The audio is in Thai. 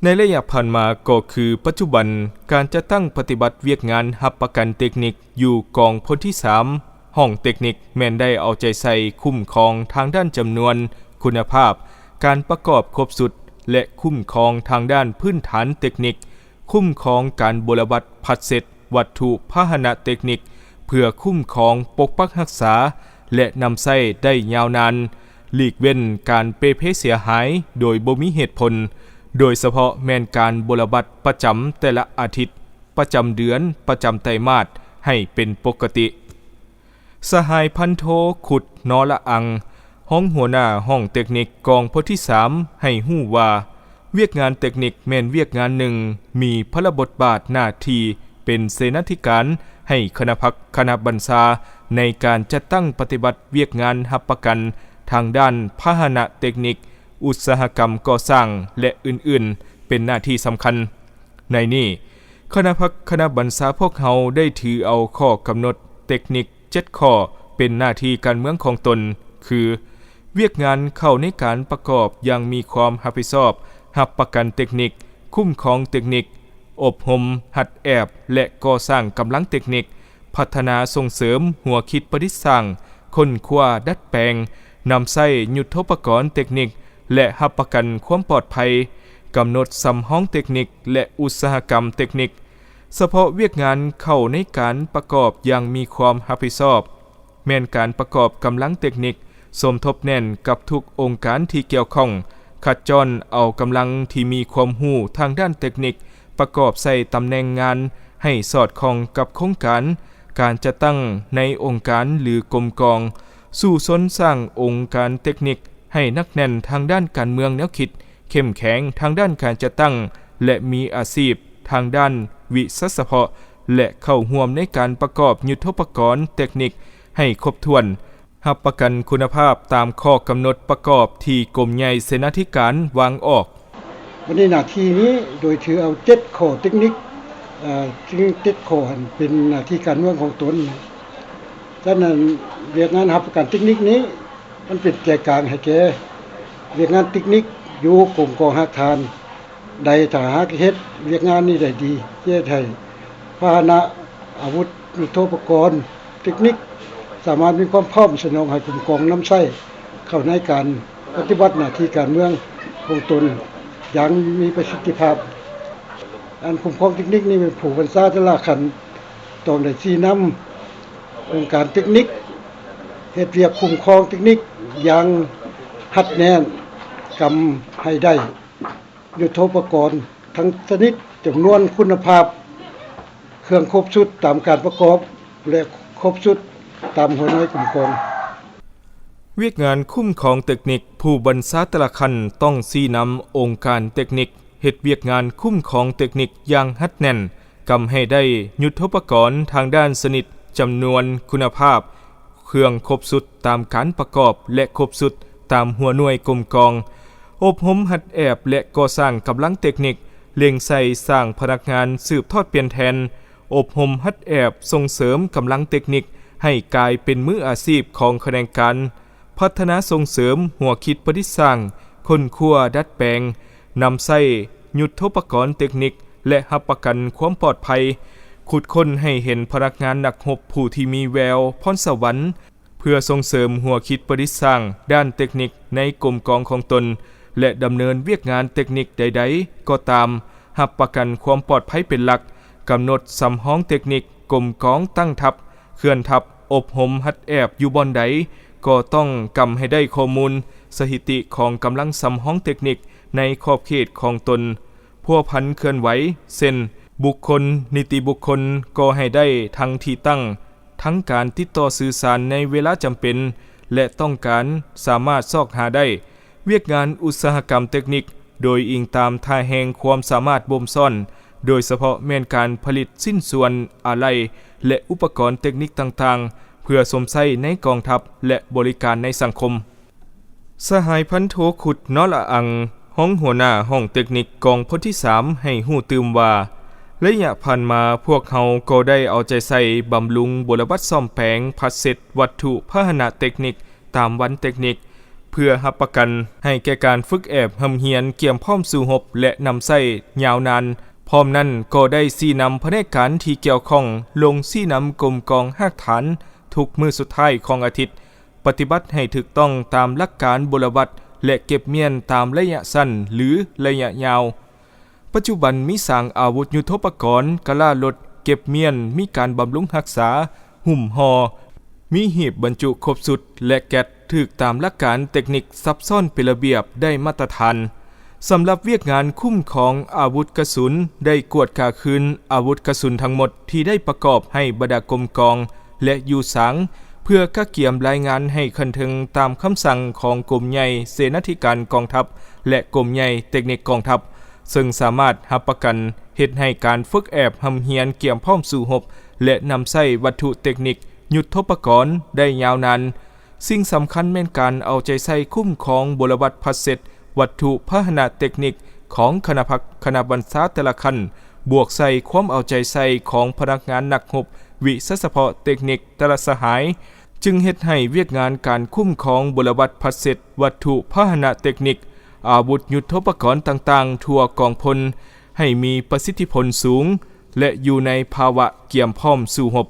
ในระยะผ่านมาก็คือปัจจุบันการจะตั้งปฏิบัติเวียกงานรับประกันเทคนิคอยู่กองพลที่3ห้องเทคนิคแม่นได้เอาใจใส่คุ้มครองทางด้านจำนวนคุณภาพการประกอบครบสุดและคุ้มครองทางด้านพื้นฐานเทคนิคคุ้มครองการบรบัตรพัดเสร็จวัตถุพาหนะเทคนิคเพื่อคุ้มครองปกปักรักษาและนำใช้ได้ยาวนานหลีกเว้นการเปเพเสียหายโดยบ่มีเหตุผลโดยเฉพาะแม่นการบรบัตรประจำแต่ละอาทิตย์ประจำเดือนประจำไตรมาสให้เป็นปกติสหายพันโทขุดนอละอังห้องหัวหน้าห้องเทคนิคกองพลที่3ให้ฮู้ว่าเวียกงานเทคนิคแม่นเวียกงานหนึ่งมีพระบทบาทหน้าที่เป็นเสนาธิการให้คณะพักคณะบัญชาในการจัดตั้งปฏิบัติเวียกงานรับประกันทางด้านพาหนะเทคนิคอุตสาหกรรมก่อสร้างและอื่นๆเป็นหน้าที่สำคัญในนี้คณะพักคณะบัญชาพวกเขาได้ถือเอาข้อกำหนดเทคนิค7ข้อเป็นหน้าที่การเมืองของตนคือเวียกงานเข้าในการประกอบอย่างมีความรับผิดชอบรับประกันเทคนิคคุ้มครองเทคนิคอบรมหัดแอบและก่อสร้างกำลังเทคนิคพัฒนาส่งเสริมหัวคิดประดิษฐ์สร้างค้นคว้าดัดแปลงนำใช้ยุทโธปกรณ์เทคนิคและรับประกันความปลอดภัยกำหนดสำห้องเทคนิคและอุตสาหกรรมเทคนิคเฉพาะเวียกงานเข้าในการประกอบอย่างมีความรับผิดชอบแม้นการประกอบกำลังเทคนิคสมทบแน่นกับทุกองค์การที่เกี่ยวข้องขัดจรเอากำลังที่มีความรู้ทางด้านเทคนิคประกอบใส่ตำแหน่งงานให้สอดคล้องกับโครงการจะตั้งในองค์การหรือกรมกองสู่สนสร้างองค์การเทคนิคให้นักแน่นทางด้านการเมืองแนวคิดเข้มแข็งทางด้านการจะตั้งและมีอาชีพทางด้านวิศวะเฉพาะและเข้าร่วมในการประกอบยุทโธปกรณ์เทคนิคให้ครบถ้วนรับประกันคุณภาพตามข้อกำหนดประกอบที่กรมใหญ่เสนาธิการวางออกวันนี้หน้าที่นี้โดยถือเอา7ข้อเทคนิคซึ่ง7ข้อเป็นหน้าที่การเมืองของตนฉะนั้นเวียกงานรับประกันเทคนิคนี้มันเป็นใจกลางให้แก่เวียกงานเทคนิคอยู่กรมกองหักฐานใดถ้าหากเฮ็ดเวียกงานนี้ได้ดีเฮ็ดให้พาหนะอาวุธยุทโธปกรณ์เทคนิคสามารถมีความพร้อมสนองให้กรมกองนำใช้เข้าในการปฏิบัติหน้าที่การเมืองของตนอย่างมีประสิทธิภาพอันคุ้มครองเทคนิคนี้เป็นผู้บัญชาแต่ละขั้นต้องได้ชี้นำองค์การเทคนิคเฮ็ดเวียกคุ้มครองเทคนิคอย่างหัดแน่นกำให้ได้ยุทโธปกรณ์ทั้งชนิดจำนวนคุณภาพเครื่องครบชุดตามการประกอบและครบชุดตามหัวหน้ากลุ่มกองเวียกงานคุ้มครองเทคนิคผู้บัญชาแต่ละขั้นต้องชี้นำองค์การเทคนิคเฮ็ดเวียกงานคุ้มครองเทคนิคอย่างหัดแน่นกำให้ได้ยุทโธปกรณ์ทางด้านชนิดจำนวนคุณภาพเครื่องครบสุดตามการประกอบและครบสุดตามหัวหน่วยกรมกองอบรมหัดแอบและก่อสร้างกำลังเทคนิคเล็งใส่สร้างพนักงานสืบทอดเปลี่ยนแทนอบรมหัดแอบส่งเสริมกำลังเทคนิคให้กลายเป็นมืออาชีพของแขนงการพัฒนาส่งเสริมหัวคิดประดิษฐ์สร้างค้นคว้าดัดแปลงนำใช้ยุทโธปกรณ์เทคนิคและรับประกันความปลอดภัยขุดค้นให้เห็นพนักงานนักรบผู้ที่มีแววพรสวรรค์เพื่อส่งเสริมหัวคิดประดิษฐ์สร้างด้านเทคนิคในกรมกองของตนและดำเนินเวียกงานเทคนิคใดๆก็ตามรับประกันความปลอดภัยเป็นหลักกำหนดสำห้องเทคนิคกรมกองตั้งทัพเคลื่อนทัพอบรมหัดแอบอยู่บ่อนใดก็ต้องกำให้ได้ข้อมูลสถิติของกำลังสำห้องเทคนิคในขอบเขตของตนพัวพันเคลื่อนไหวเช่นบุคคลนิติบุคคลก็ให้ได้ทั้งที่ตั้งทั้งการติดต่อสื่อสารในเวลาจำเป็นและต้องการสามารถซอกหาได้เวียกงานอุตสาหกรรมเทคนิคโดยอิงตามท่าแห่งความสามารถบ่มซ่อนโดยเฉพาะแม่นการผลิตสิ้นส่วนอะไหล่และอุปกรณ์เทคนิคต่างๆเพื่อสมใช้ในกองทัพและบริการในสังคมสหายพันโทขุดนอละอังห้องหัวหน้าห้องเทคนิคกองพลที่3ให้ฮู้ตื่มว่าระยะผ่านมาพวกเขาก็ได้เอาใจใส่บำรุงบรบัตรซ่อมแปลงพัดเสร็จวัตถุพาหนะเทคนิคตามวันเทคนิค เพื่อรับประกันให้แก่การฝึกแอบหำเฮียนเกี่ยมพร้อมสู่รบและนำใช้ยาวนานพร้อมนั้นก็ได้ชี้นำแผนกการที่เกี่ยวข้องลงชี้นำกรมกองรากฐานทุกมื้อสุดท้ายของอาทิตย์ปฏิบัติให้ถูกต้องตามหลักการบุรวัตและเก็บเมียนตามระยะสั้นหรือระยะยาวปัจจุบันมีสร้างอาวุธยุทโธปกรณ์กะลารถเก็บเมียนมีการบำรุงรักษาหุ่มห่อมีหีบบรรจุครบสุดและแก๊สถูกตามหลักการเทคนิคซับซ้อนเป็นระเบียบได้มาตรฐานสำหรับเวียกงานคุ้มของอาวุธกระสุนได้กวดกาคืนอาวุธกระสุนทั้งหมดที่ได้ประกอบให้บรรดากรมกองและอยู่สังเพื่อกะเกียมรายงานให้คันถึงตามคำสั่งของกรมใหญ่เสนาธิการกองทัพและกรมใหญ่เทคนิคกองทัพซึ่งสามารถรับประกันเฮ็ดให้การฝึกแอบหำเฮียนเกี่ยมพร้อมสู่รบและนำใช้วัตถุเทคนิคยุทโธปกรณ์ได้ยาวนานสิ่งสำคัญแม่นการเอาใจใส่คุ้มของบรวัตพัสเซตวัตถุพาหนะเทคนิคของคณะพักคณะบรรษาแต่ละขั้นบวกใส่ความเอาใจใส่ของพนักงานนักรบวิศเฉพาะเทคนิคแต่ละสหายจึงเฮ็ดให้เวียกงานการคุ้มของบรวัตพัสเซตวัตถุพาหนะเทคนิคอาวุธยุทโธปกรณ์ต่างๆทั่วกองพลให้มีประสิทธิผลสูงและอยู่ในภาวะเกี่ยมพร้อมสู่รบ